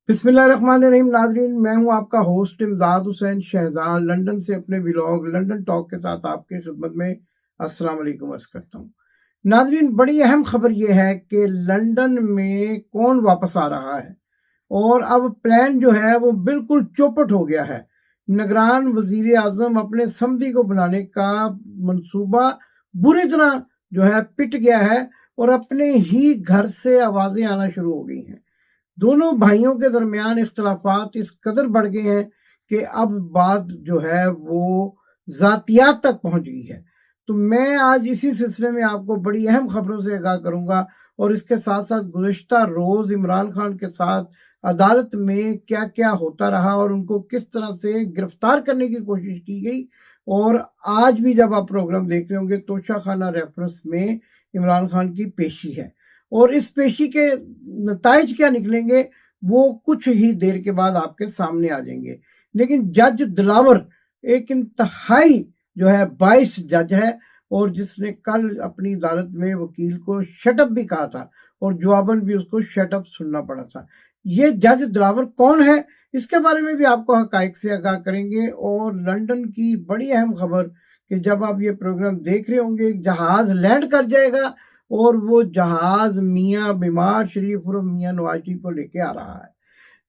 बिस्मिल्लाहिर्रहमानिर्रहीम। नाजरीन, मैं हूं आपका होस्ट इमदाद हुसैन शहजाद, लंदन से अपने व्लॉग लंदन टॉक के साथ आपकी खिदमत में अस्सलाम वालेकुम अर्ज करता हूं। नाजरीन, बड़ी अहम खबर यह है कि लंदन में कौन वापस आ रहा है और अब प्लान जो है वो बिल्कुल चौपट हो गया है। निगरान वजीर आजम अपने समधी को बनाने का मंसूबा बुरी तरह जो है पिट गया है और अपने ही घर से आवाजें आना शुरू हो गई हैं। दोनों भाइयों के दरमियान इख्तलाफात इस कदर बढ़ गए हैं कि अब बात जो है वो जातियात तक पहुंच गई है। तो मैं आज इसी सिलसिले में आपको बड़ी अहम खबरों से आगाह करूंगा और इसके साथ साथ गुज़िश्ता रोज इमरान खान के साथ अदालत में क्या क्या होता रहा और उनको किस तरह से गिरफ्तार करने की कोशिश की गई। और आज भी जब आप प्रोग्राम देख रहे होंगे तोशा खाना रेफरेंस में इमरान खान की पेशी है और इस पेशी के नताइज क्या निकलेंगे वो कुछ ही देर के बाद आपके सामने आ जाएंगे। लेकिन जज दिलावर एक इंतहाई जो है 22 जज है और जिसने कल अपनी अदालत में वकील को शटअप भी कहा था और जवाबन भी उसको शटअप सुनना पड़ा था। ये जज दिलावर कौन है, इसके बारे में भी आपको हकाइक से आगाह करेंगे। और लंदन की बड़ी अहम खबर कि जब आप ये प्रोग्राम देख रहे होंगे जहाज लैंड कर जाएगा और वो जहाज मियाँ बीमार शरीफ उर्फ मियाँ नवाज शरीफ को लेके आ रहा है।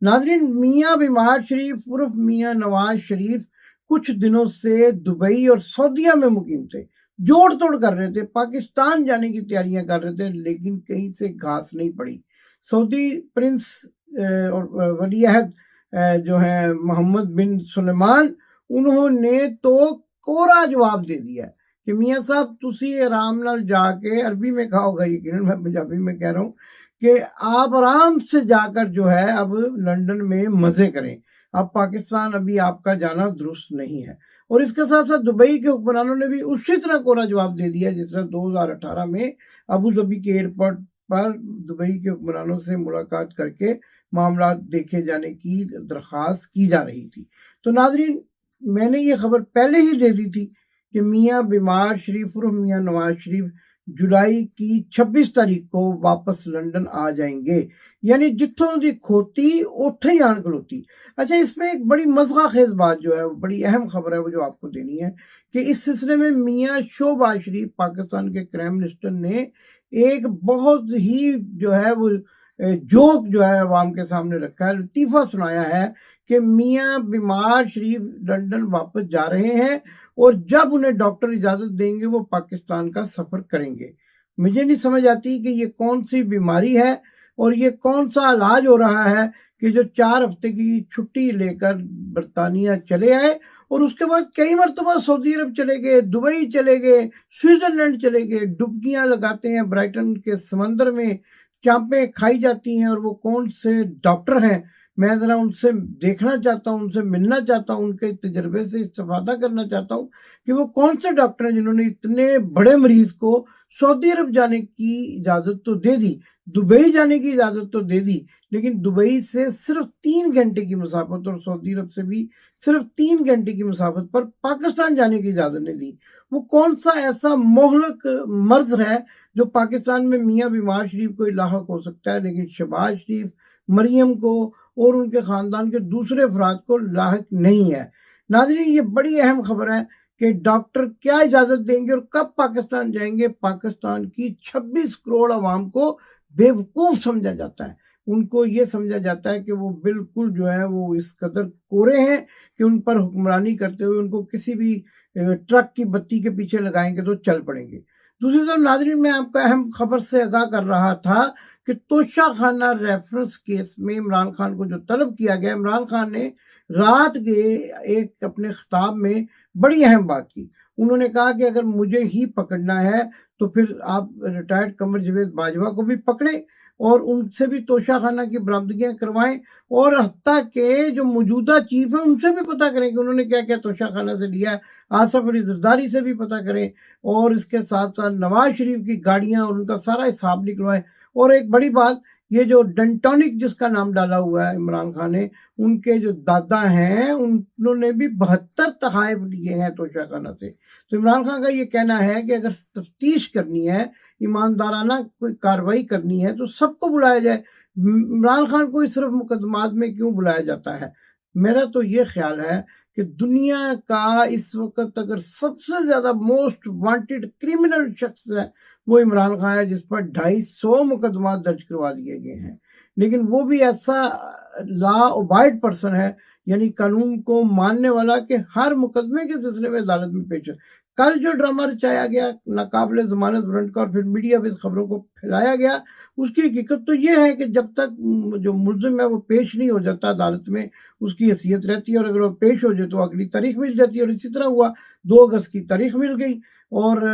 नाजरीन, मियाँ बीमार शरीफ उर्फ मियाँ नवाज शरीफ कुछ दिनों से दुबई और सऊदीया में मुकीम थे, जोड़ तोड़ कर रहे थे, पाकिस्तान जाने की तैयारियां कर रहे थे, लेकिन कहीं से घास नहीं पड़ी। सऊदी प्रिंस और वलीअहद जो है मोहम्मद बिन सुलेमान, उन्होंने तो कोरा जवाब दे दिया कि मियाँ साहब तुसी आराम नाल जाके, अरबी में कहा होगा यकीनन, मैं पंजाबी में कह रहा हूँ कि आप आराम से जाकर जो है अब लंदन में मजे करें, अब पाकिस्तान अभी आपका जाना दुरुस्त नहीं है। और इसके साथ साथ दुबई के हुक्मरानों ने भी उसी तरह कोरा जवाब दे दिया जिस तरह 2018 में अबू धाबी के एयरपोर्ट पर दुबई के हुक्मरानों से मुलाकात करके मामला देखे जाने की दरख्वास्त की जा रही थी। तो नाजरीन, मैंने ये खबर पहले ही दे दी थी कि मियाँ बीमार शरीफ उर्फ मियाँ नवाज शरीफ जुलाई की 26 तारीख को वापस लंदन आ जाएंगे, यानी जिथों दी खोती उथे ही आन खलोती। अच्छा, इसमें एक बड़ी मज़ा खेज बात जो है, बड़ी अहम खबर है वो जो आपको देनी है कि इस सिलसिले में मियाँ शहबाज शरीफ पाकिस्तान के प्राइम मिनिस्टर ने एक बहुत ही जो है वो जोक जो है अवाम के सामने रखा है, लतीफ़ा सुनाया है कि मियाँ बीमार शरीफ लंदन वापस जा रहे हैं और जब उन्हें डॉक्टर इजाज़त देंगे वो पाकिस्तान का सफ़र करेंगे। मुझे नहीं समझ आती कि ये कौन सी बीमारी है और ये कौन सा इलाज हो रहा है कि जो 4 हफ्ते की छुट्टी लेकर बरतानिया चले आए और उसके बाद कई मरतबा सऊदी अरब चले गए, दुबई चले गए, स्विट्ज़रलैंड चले गए, डुबकियां लगाते हैं ब्राइटन के समंदर में, चांपें खाई जाती हैं। और वो कौन से डॉक्टर हैं, मैं ज़रा उनसे देखना चाहता हूँ, उनसे मिलना चाहता हूँ, उनके तजर्बे से इस्तेफादा करना चाहता हूँ कि वो कौन से डॉक्टर हैं जिन्होंने इतने बड़े मरीज को सऊदी अरब जाने की इजाज़त तो दे दी, दुबई जाने की इजाज़त तो दे दी, लेकिन दुबई से सिर्फ 3 घंटे की मुसाफत और सऊदी अरब से भी सिर्फ 3 घंटे की मुसाफत पर पाकिस्तान जाने की इजाज़त नहीं दी। वो कौन सा ऐसा मोहलक मर्ज है जो पाकिस्तान में मियाँ बीमार शरीफ को लाहक हो सकता है लेकिन शहबाज शरीफ, मरियम को और उनके ख़ानदान के दूसरे अफराद को लायक नहीं है। नाज़रीन, ये बड़ी अहम खबर है कि डॉक्टर क्या इजाज़त देंगे और कब पाकिस्तान जाएंगे। पाकिस्तान की 26 करोड़ आवाम को बेवकूफ़ समझा जाता है, उनको ये समझा जाता है कि वो बिल्कुल जो है वो इस कदर कोरे हैं कि उन पर हुक्मरानी करते हुए उनको किसी भी ट्रक की बत्ती के पीछे लगाएंगे तो चल पड़ेंगे। दूसरी तरफ नाज़रीन, मैं आपका अहम खबर से आगाह कर रहा था कि तोशा खाना रेफरेंस केस में इमरान खान को जो तलब किया गया, इमरान खान ने रात के एक अपने खिताब में बड़ी अहम बात की। उन्होंने कहा कि अगर मुझे ही पकड़ना है तो फिर आप रिटायर्ड कमर जावेद बाजवा को भी पकड़ें और उनसे भी तोशा खाना की बरामदगियाँ करवाएं और हत्ता के जो मौजूदा चीफ हैं उनसे भी पता करें कि उन्होंने क्या क्या तोशा खाना से लिया है। आसफ अली जरदारी से भी पता करें और इसके साथ साथ नवाज शरीफ की गाड़ियाँ और उनका सारा हिसाब निकलवाएं। और एक बड़ी बात, ये जो डेंटोनिक जिसका नाम डाला हुआ है इमरान खान ने, उनके जो दादा हैं उन्होंने भी 72 तहाइफ लिए हैं तोशा खाना से। तो इमरान खान का ये कहना है कि अगर तफ्तीश करनी है, ईमानदाराना कोई कार्रवाई करनी है तो सबको बुलाया जाए। عمران خان کو صرف مقدمات میں کیوں بلایا جاتا ہے؟ میرا تو یہ خیال ہے کہ دنیا کا اس وقت اگر سب سے زیادہ موسٹ وانٹڈ کرمنل شخص ہے وہ عمران خان ہے، جس پر 250 مقدمات درج کروا دیے گئے ہیں، لیکن وہ بھی ایسا لا اوبائڈ پرسن ہے، یعنی قانون کو ماننے والا، کہ ہر مقدمے کے سلسلے میں عدالت میں پیش ہے۔ کل جو ڈرامہ رچایا گیا ناقابل ضمانت وارنٹ کا اور پھر میڈیا میں اس خبروں کو پھیلایا گیا، اس کی حقیقت تو یہ ہے کہ جب تک جو ملزم ہے وہ پیش نہیں ہو جاتا عدالت میں، اس کی حیثیت رہتی ہے، اور اگر وہ پیش ہو جائے تو اگلی تاریخ مل جاتی ہے، اور اسی طرح ہوا 2 اگست کی تاریخ مل گئی، اور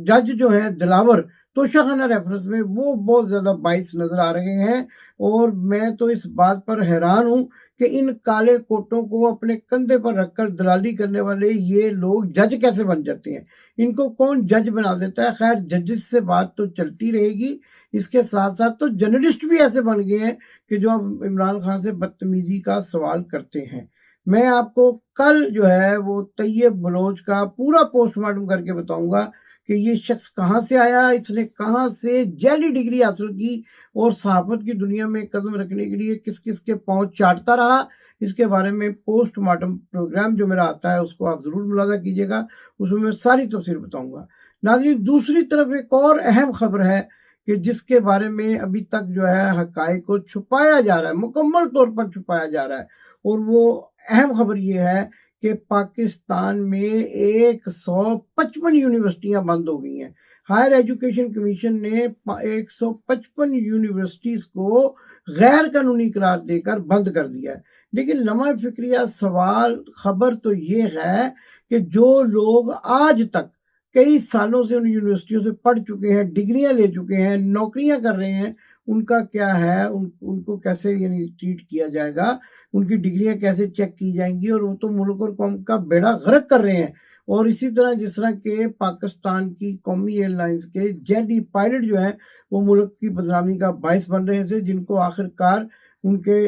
جج جو ہے دلاور توشہ خانہ ریفرنس میں وہ بہت زیادہ باعث نظر آ رہے ہیں، اور میں تو اس بات پر حیران ہوں کہ ان کالے کوٹوں کو اپنے کندھے پر رکھ کر دلالی کرنے والے یہ لوگ جج کیسے بن جاتے ہیں، ان کو کون جج بنا دیتا ہے؟ خیر، ججز سے بات تو چلتی رہے گی، اس کے ساتھ ساتھ تو جرنلسٹ بھی ایسے بن گئے ہیں کہ جو اب عمران خان سے بدتمیزی کا سوال کرتے ہیں۔ میں آپ کو کل جو ہے وہ طیب بلوچ کا پورا پوسٹ مارٹم کر کے بتاؤں گا کہ یہ شخص کہاں سے آیا، اس نے کہاں سے جعلی ڈگری حاصل کی، اور صحافت کی دنیا میں قدم رکھنے کے لیے کس کس کے پاؤں چاٹتا رہا۔ اس کے بارے میں پوسٹ مارٹم پروگرام جو میرا آتا ہے اس کو آپ ضرور ملاحظہ کیجیے گا، اس میں ساری تفصیل بتاؤں گا۔ ناظرین، دوسری طرف ایک اور اہم خبر ہے کہ جس کے بارے میں ابھی تک جو ہے حقائق کو چھپایا جا رہا ہے، مکمل طور پر چھپایا جا رہا ہے، اور وہ اہم خبر یہ ہے کہ پاکستان میں 155 یونیورسٹیاں بند ہو گئی ہیں۔ ہائر ایجوکیشن کمیشن نے 155 یونیورسٹیز کو غیر قانونی قرار دے کر بند کر دیا ہے۔ لیکن لمحہ فکریہ سوال خبر تو یہ ہے کہ جو لوگ آج تک کئی سالوں سے ان یونیورسٹیوں سے پڑھ چکے ہیں، ڈگریاں لے چکے ہیں، نوکریاں کر رہے ہیں، ان کا کیا ہے، ان کو کیسے یعنی ٹریٹ کیا جائے گا، ان کی ڈگریاں کیسے چیک کی جائیں گی، اور وہ تو ملک اور قوم کا بیڑا غرق کر رہے ہیں۔ اور اسی طرح جس طرح کہ پاکستان کی قومی ایئر لائنز کے جیلی پائلٹ جو ہیں وہ ملک کی بدنامی کا باعث بن رہے تھے، جن کو آخر کار ان کے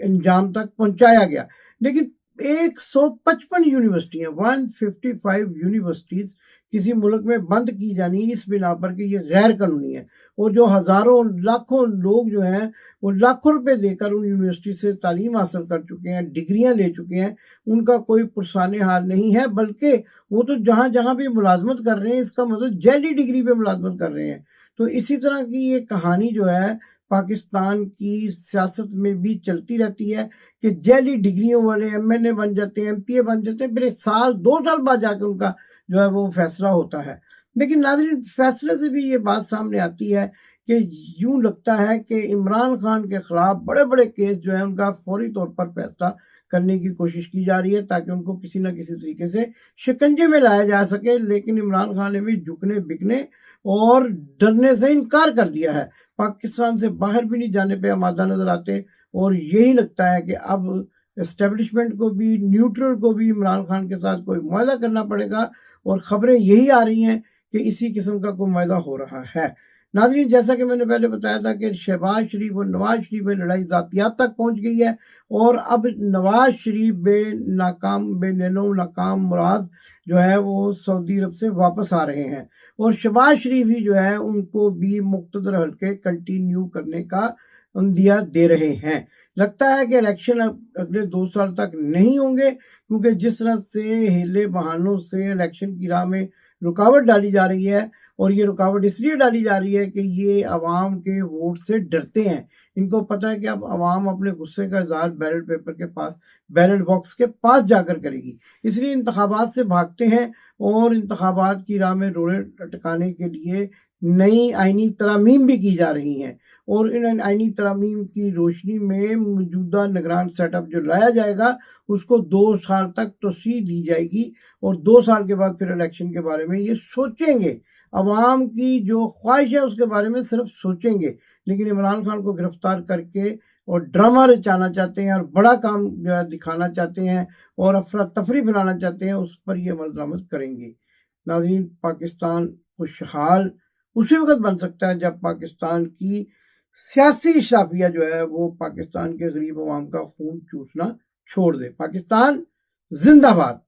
انجام تک پہنچایا گیا۔ لیکن 155 یونیورسٹیاں 155 یونیورسٹیز کسی ملک میں بند کی جانی اس بنا پر کہ یہ غیر قانونی ہے، اور جو ہزاروں لاکھوں لوگ جو ہیں وہ لاکھوں روپے دے کر ان یونیورسٹی سے تعلیم حاصل کر چکے ہیں، ڈگریاں لے چکے ہیں، ان کا کوئی پرسان حال نہیں ہے، بلکہ وہ تو جہاں جہاں بھی ملازمت کر رہے ہیں، اس کا مطلب جعلی ڈگری پہ ملازمت کر رہے ہیں۔ تو اسی طرح کی یہ کہانی جو ہے پاکستان کی سیاست میں بھی چلتی رہتی ہے کہ جعلی ڈگریوں والے MNA بن جاتے ہیں، MP بن جاتے ہیں، پھر 1-2 سال بعد جا کے ان کا جو ہے وہ فیصلہ ہوتا ہے۔ لیکن ناظرین، فیصلے سے بھی یہ بات سامنے آتی ہے کہ یوں لگتا ہے کہ عمران خان کے خلاف بڑے بڑے کیس جو ہیں ان کا فوری طور پر فیصلہ کرنے کی کوشش کی جا رہی ہے تاکہ ان کو کسی نہ کسی طریقے سے شکنجے میں لایا جا سکے، لیکن عمران خان نے بھی جھکنے بکنے اور ڈرنے سے انکار کر دیا ہے، پاکستان سے باہر بھی نہیں جانے پہ آمادہ نظر آتے، اور یہی لگتا ہے کہ اب اسٹیبلشمنٹ کو بھی، نیوٹرل کو بھی عمران خان کے ساتھ کوئی معاہدہ کرنا پڑے گا، اور خبریں یہی آ رہی ہیں کہ اسی قسم کا کوئی معاہدہ ہو رہا ہے۔ ناظرین، جیسا کہ میں نے پہلے بتایا تھا کہ شہباز شریف اور نواز شریف میں لڑائی ذاتیات تک پہنچ گئی ہے، اور اب نواز شریف بے نیلو ناکام مراد جو ہے وہ سعودی عرب سے واپس آ رہے ہیں، اور شہباز شریف ہی جو ہے ان کو بھی مقتدر حلقے کنٹینیو کرنے کا عندیہ دے رہے ہیں۔ لگتا ہے کہ الیکشن اگلے 2 سال تک نہیں ہوں گے، کیونکہ جس طرح سے ہیلے بہانوں سے الیکشن کی راہ میں رکاوٹ ڈالی جا رہی ہے، اور یہ رکاوٹ اس لیے ڈالی جا رہی ہے کہ یہ عوام کے ووٹ سے ڈرتے ہیں، ان کو پتہ ہے کہ اب عوام اپنے غصے کا اظہار بیلٹ پیپر کے پاس، بیلٹ باکس کے پاس جا کر کرے گی، اس لیے انتخابات سے بھاگتے ہیں، اور انتخابات کی راہ میں روڑے اٹکانے کے لیے نئی آئینی ترامیم بھی کی جا رہی ہیں، اور ان آئینی ترامیم کی روشنی میں موجودہ نگران سیٹ اپ جو لایا جائے گا اس کو 2 سال تک توسیع دی جائے گی، اور 2 سال کے بعد پھر الیکشن کے بارے میں یہ سوچیں گے، عوام کی جو خواہش ہے اس کے بارے میں صرف سوچیں گے، لیکن عمران خان کو گرفتار کر کے اور ڈرامہ رچانا چاہتے ہیں، اور بڑا کام جو ہے دکھانا چاہتے ہیں، اور افراتفری بنانا چاہتے ہیں، اس پر یہ عمل درآمد کریں گے۔ ناظرین، پاکستان خوشحال اسی وقت بن سکتا ہے جب پاکستان کی سیاسی اشرافیہ جو ہے وہ پاکستان کے غریب عوام کا خون چوسنا چھوڑ دے۔ پاکستان زندہ باد۔